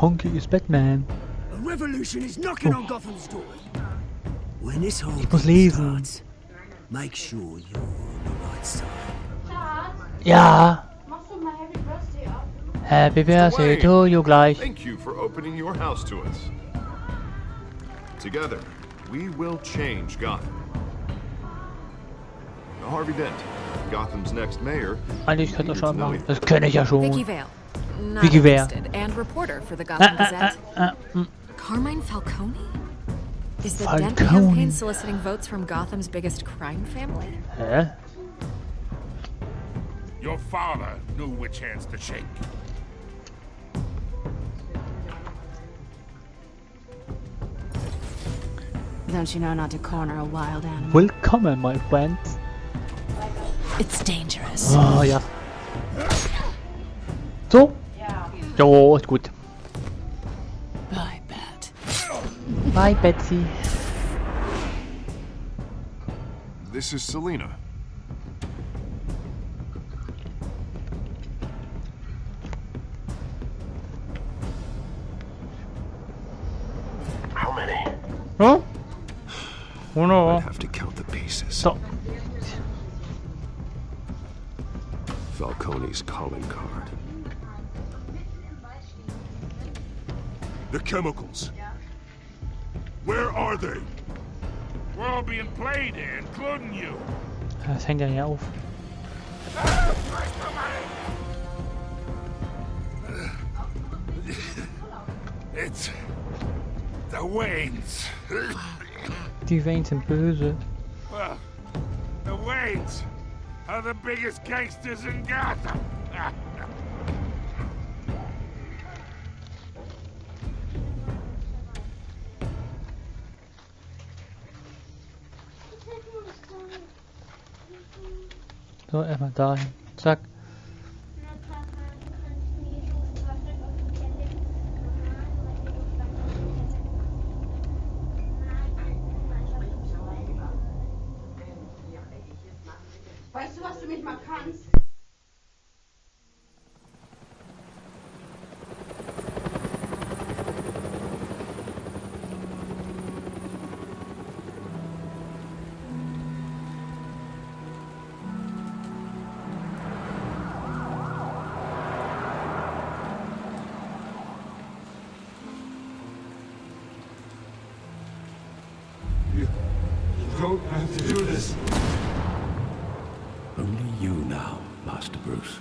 Conky is Batman. A revolution is knocking on Gotham's door. When this whole Ich muss thing lesen. starts, make sure you're on the right side. Ja. Machst du mal Happy Birthday auf? Happy Birthday to you gleich. Thank you for opening your house to us. Together, we will change Gotham. Now, Harvey Dent, Gotham's next mayor. Eigentlich könnte ich schon machen. Das kenne ich ja schon. Vicky Vale. Not Vicky Vale. interested, and reporter for the Gotham Gazette. Carmine Falcone? Is the Dent campaign soliciting votes from Gotham's biggest crime family? Hä? Your father knew which hands to shake. Don't you know not to corner a wild animal? Willkommen, my friend. It's dangerous. Oh ja. So? Jo, ist gut. Bye, Bat. Bye, Betsy. This is Selena. How many? Huh? Oh no. I'd have to count the pieces. So. Falcone's calling card. The chemicals. Where are they? We're all being played, including you. Das hängt ja nicht auf. It's the Waynes. Die Waynes sind böse. Well, the Waynes are the biggest gangsters in Gotham. So, erstmal dahin. Zack. Weißt du, was du mich mal kannst? You don't have to do this. Only you now, Master Bruce.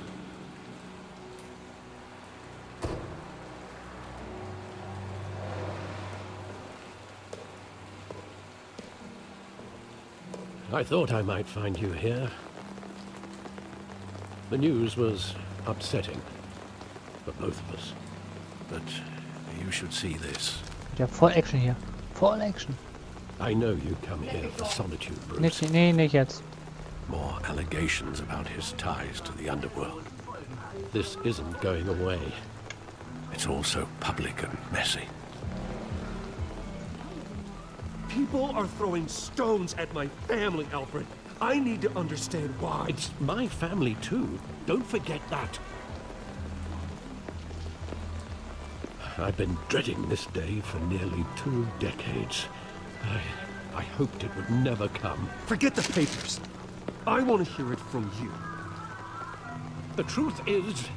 I thought I might find you here. The news was upsetting for both of us. But you should see this. Ja, voll Action hier. Voll Action. I know you come here for solitude, Bruce. Nicht jetzt. More allegations about his ties to the underworld. This isn't going away. It's all so public and messy. People are throwing stones at my family, Alfred. I need to understand why. It's my family too. Don't forget that. I've been dreading this day for nearly 2 decades. I hoped it would never come. Forget the papers. I want to hear it from you. The truth is,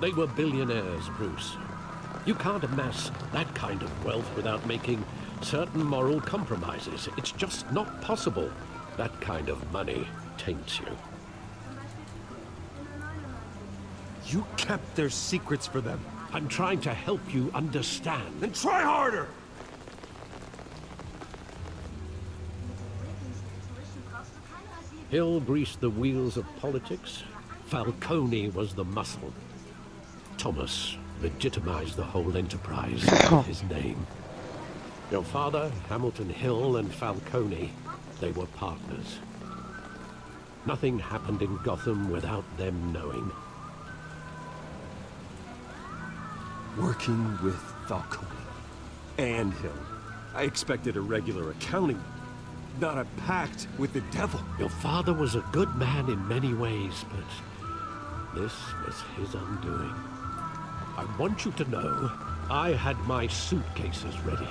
they were billionaires, Bruce. You can't amass that kind of wealth without making certain moral compromises. It's just not possible. That kind of money taints you. You kept their secrets for them. I'm trying to help you understand. Then try harder! Hill greased the wheels of politics. Falcone was the muscle. Thomas legitimized the whole enterprise with his name. Your father, Hamilton Hill, and Falcone, they were partners. Nothing happened in Gotham without them knowing. Working with Falcone and Hill. I expected a regular accounting, not a pact with the devil. Your father was a good man in many ways, but this was his undoing. I want you to know I had my suitcases ready.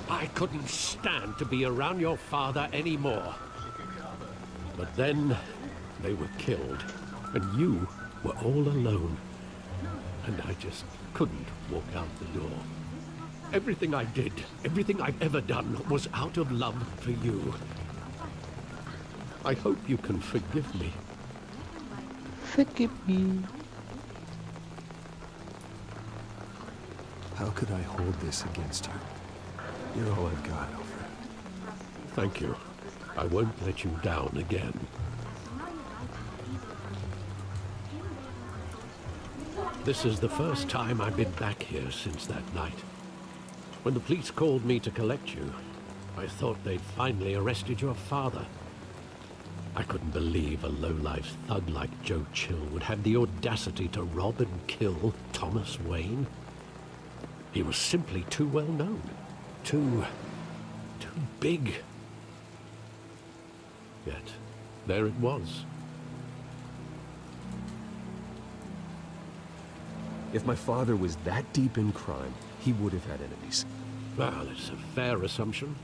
I couldn't stand to be around your father anymore. But then they were killed, and you were all alone. And I just couldn't walk out the door. Everything I did, everything I've ever done, was out of love for you. I hope you can forgive me. Forgive me. How could I hold this against you? You're all I've got, Alfred. Thank you. I won't let you down again. This is the first time I've been back here since that night. When the police called me to collect you, I thought they'd finally arrested your father. I couldn't believe a low-life thug like Joe Chill would have the audacity to rob and kill Thomas Wayne. He was simply too well known. Too big. Yet, there it was. If my father was that deep in crime, he would have had enemies. Well, it's a fair assumption.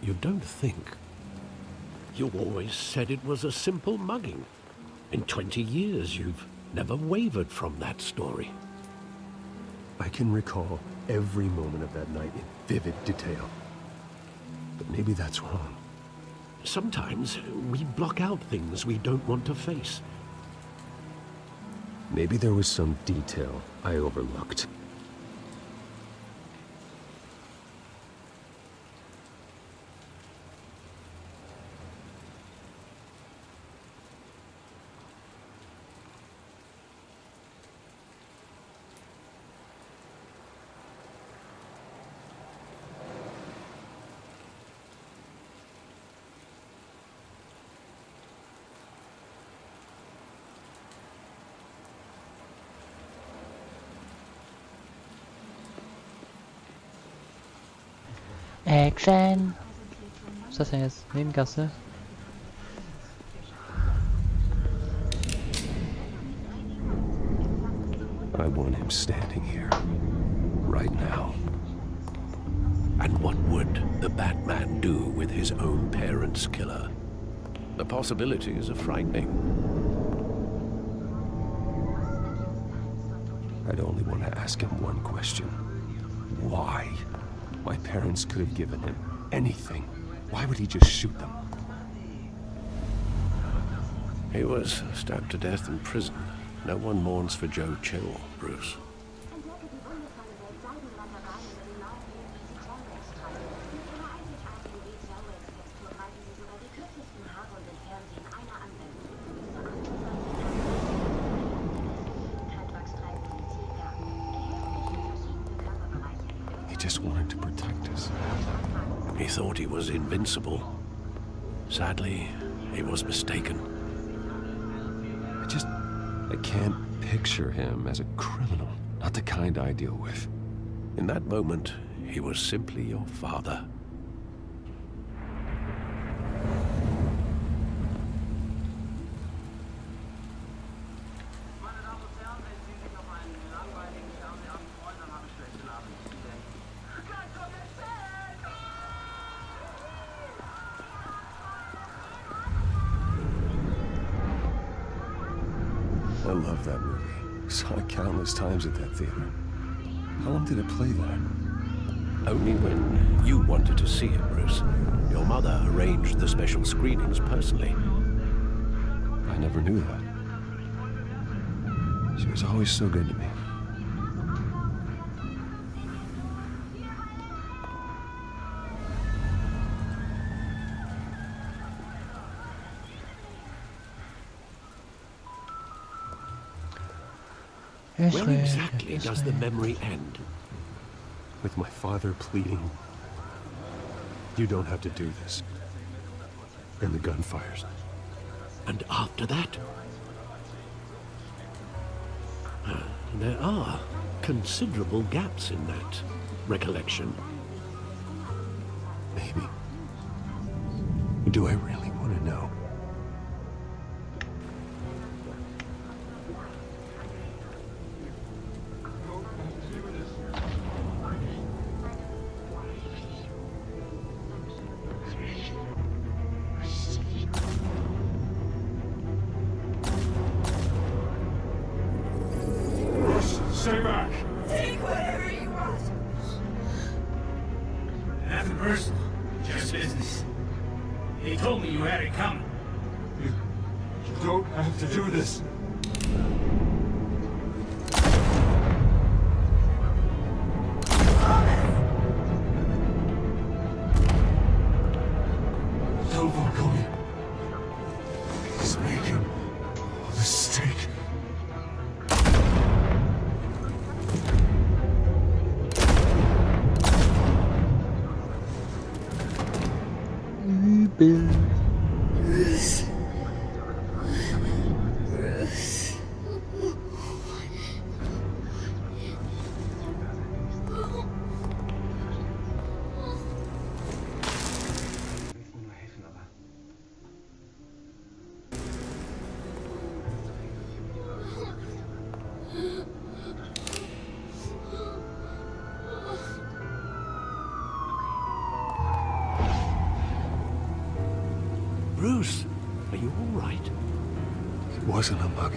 You don't think. You always said it was a simple mugging. In 20 years, you've never wavered from that story. I can recall every moment of that night in vivid detail. But maybe that's wrong. Sometimes we block out things we don't want to face. Maybe there was some detail I overlooked. Action! Was ist das denn jetzt? Nebengasse? I want him standing here. Right now. And what would the Batman do with his own parents' killer? The possibilities are frightening. I'd only want to ask him one question. Why? My parents could have given him anything. Why would he just shoot them? He was stabbed to death in prison. No one mourns for Joe Chill, Bruce. He just wanted to protect us. He thought he was invincible. Sadly, he was mistaken. I can't picture him as a criminal. Not the kind I deal with. In that moment, he was simply your father. I love that movie. Saw it countless times at that theater. How long did it play there? Only when you wanted to see it, Bruce. Your mother arranged the special screenings personally. I never knew that. She was always so good to me. Where exactly does the memory end? With my father pleading, "You don't have to do this." And the gun fires. And after that? There are considerable gaps in that recollection. Maybe. Do I really want to know? Nothing personal, just business. He told me you had it coming. You don't have to do this. Tell Falcone he's making a mistake. Bruce, are you all right? It wasn't a mug.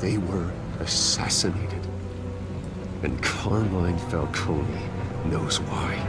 They were assassinated. And Carmine Falcone knows why.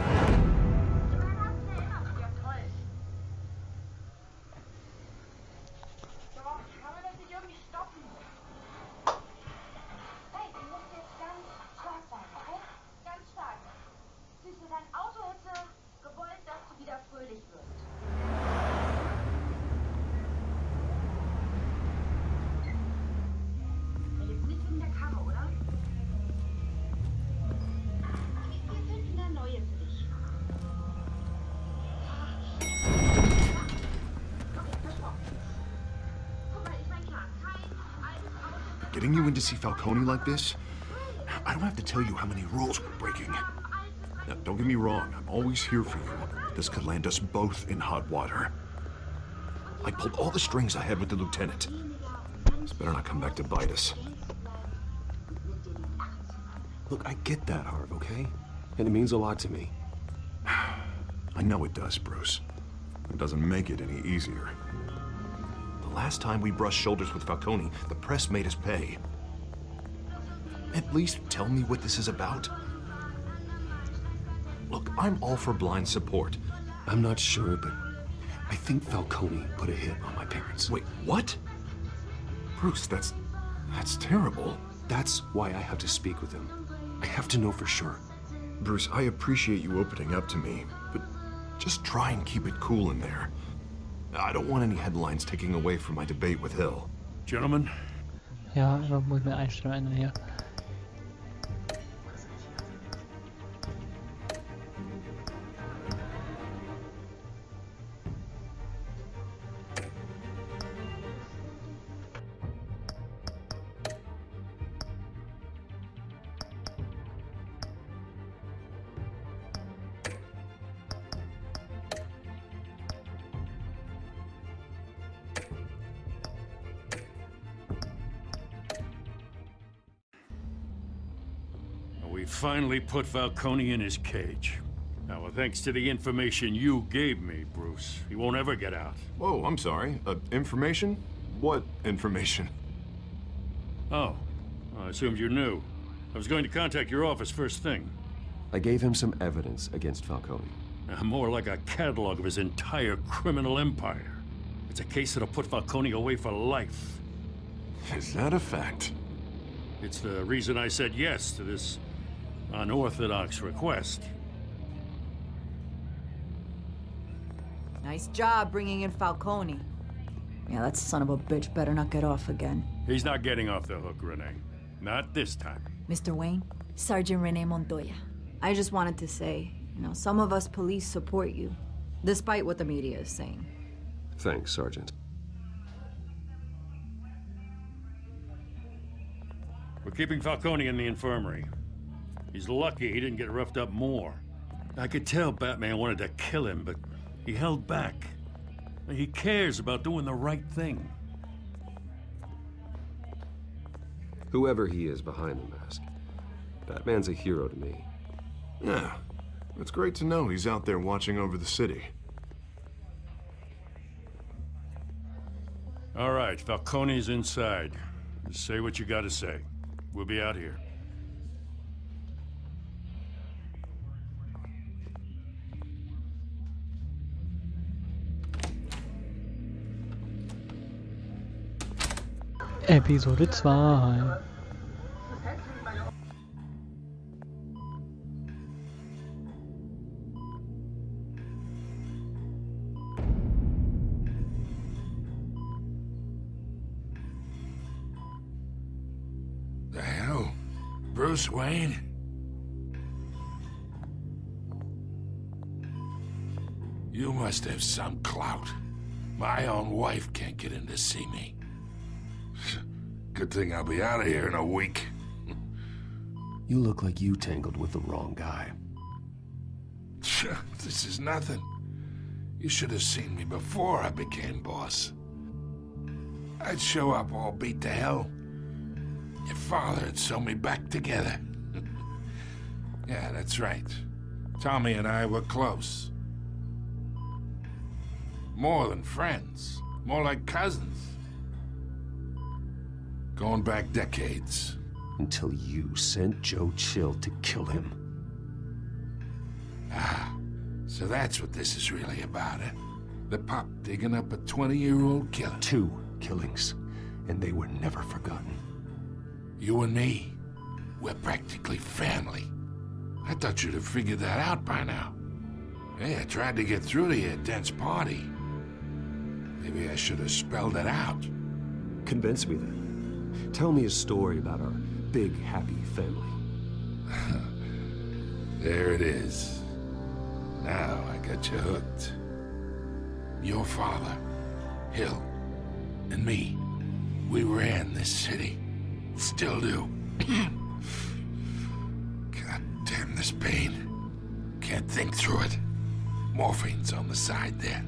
Getting you in to see Falcone like this? I don't have to tell you how many rules we're breaking. Now, don't get me wrong, I'm always here for you. This could land us both in hot water. I pulled all the strings I had with the lieutenant. This better not come back to bite us. Look, I get that, Harv, okay? And it means a lot to me. I know it does, Bruce. It doesn't make it any easier. The last time we brushed shoulders with Falcone, the press made us pay. At least tell me what this is about. Look, I'm all for blind support. I'm not sure, but I think Falcone put a hit on my parents. Wait, what? Bruce, that's terrible. That's why I have to speak with him. I have to know for sure. Bruce, I appreciate you opening up to me, but just try and keep it cool in there. I don't want any headlines taking away from my debate with Hill. Gentlemen? Ja, da muss ich mir Einstellungen ändern hier. We finally put Falcone in his cage. Now, well, thanks to the information you gave me, Bruce, he won't ever get out. Whoa, I'm sorry. Information? What information? Oh, I assumed you knew. I was going to contact your office first thing. I gave him some evidence against Falcone. More like a catalog of his entire criminal empire. It's a case that'll put Falcone away for life. Is that a fact? It's the reason I said yes to this unorthodox request. Nice job bringing in Falcone. Yeah, that son of a bitch better not get off again. He's not getting off the hook, Renee. Not this time. Mr. Wayne, Sergeant Renee Montoya. I just wanted to say, you know, some of us police support you, despite what the media is saying. Thanks, Sergeant. We're keeping Falcone in the infirmary. He's lucky he didn't get roughed up more. I could tell Batman wanted to kill him, but he held back. He cares about doing the right thing. Whoever he is behind the mask, Batman's a hero to me. Yeah, it's great to know he's out there watching over the city. All right, Falcone's inside. Just say what you gotta say. We'll be out here. Episode 2. The hell? Bruce Wayne? You must have some clout. My own wife can't get in to see me. Good thing I'll be out of here in a week. You look like you tangled with the wrong guy. This is nothing. You should have seen me before I became boss. I'd show up all beat to hell. Your father had sewn me back together. Yeah, that's right. Tommy and I were close. More than friends. More like cousins. Going back decades. Until you sent Joe Chill to kill him. Ah, so that's what this is really about, eh? The pup digging up a 20-year-old killer. 2 killings, and they were never forgotten. You and me, we're practically family. I thought you'd have figured that out by now. Hey, I tried to get through to your Dent's party. Maybe I should have spelled it out. Convince me then. Tell me a story about our big, happy family. There it is. Now I got you hooked. Your father, Hill, and me, we ran this city. Still do. God damn this pain. Can't think through it. Morphine's on the side there.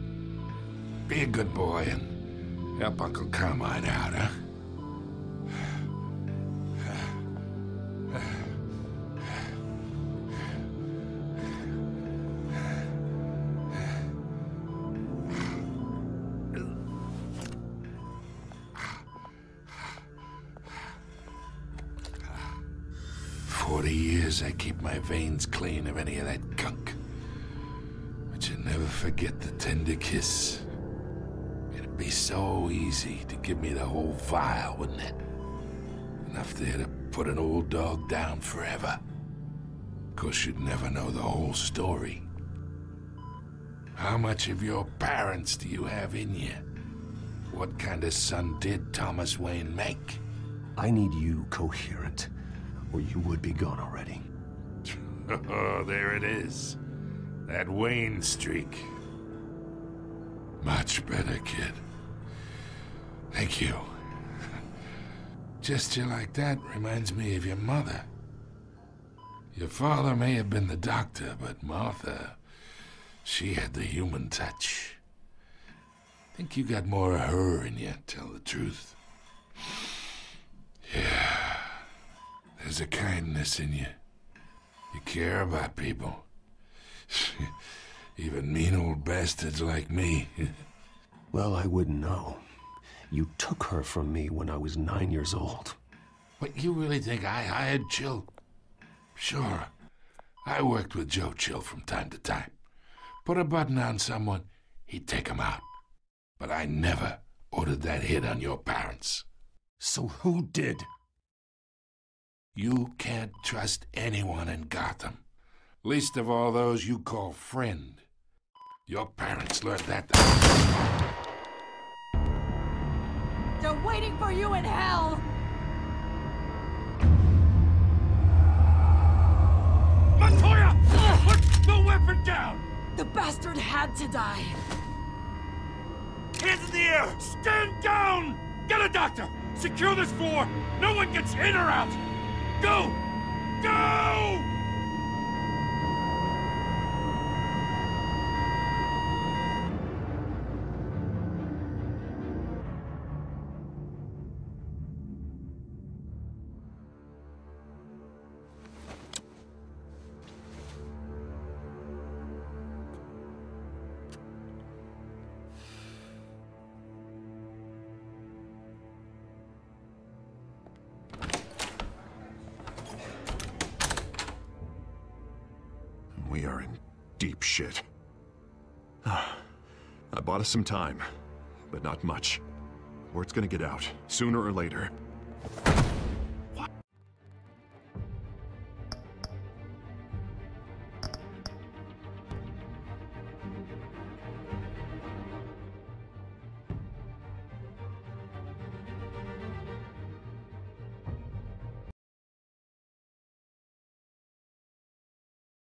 Be a good boy and help Uncle Carmine out, huh? 40 years I keep my veins clean of any of that gunk. But you never forget the tender kiss. It'd be so easy to give me the whole vial, wouldn't it? Enough there to put an old dog down forever. Of course, you'd never know the whole story. How much of your parents do you have in you? What kind of son did Thomas Wayne make? I need you coherent, or you would be gone already. Oh, there it is. That Wayne streak. Much better, kid. Thank you. Gesture like that reminds me of your mother. Your father may have been the doctor, but Martha, she had the human touch. Think you got more of her in you, tell the truth. Yeah. There's a kindness in you. You care about people. Even mean old bastards like me. Well, I wouldn't know. You took her from me when I was 9 years old. What, you really think I hired Chill? Sure. I worked with Joe Chill from time to time. Put a button on someone, he'd take him out. But I never ordered that hit on your parents. So who did? You can't trust anyone in Gotham. Least of all those you call friend. Your parents learned that. They're waiting for you in hell! Montoya! Put the weapon down! The bastard had to die. Hands in the air! Stand down! Get a doctor! Secure this floor! No one gets in or out! Go! Go! We are in deep shit. I bought us some time, but not much. or it's gonna get out, sooner or later.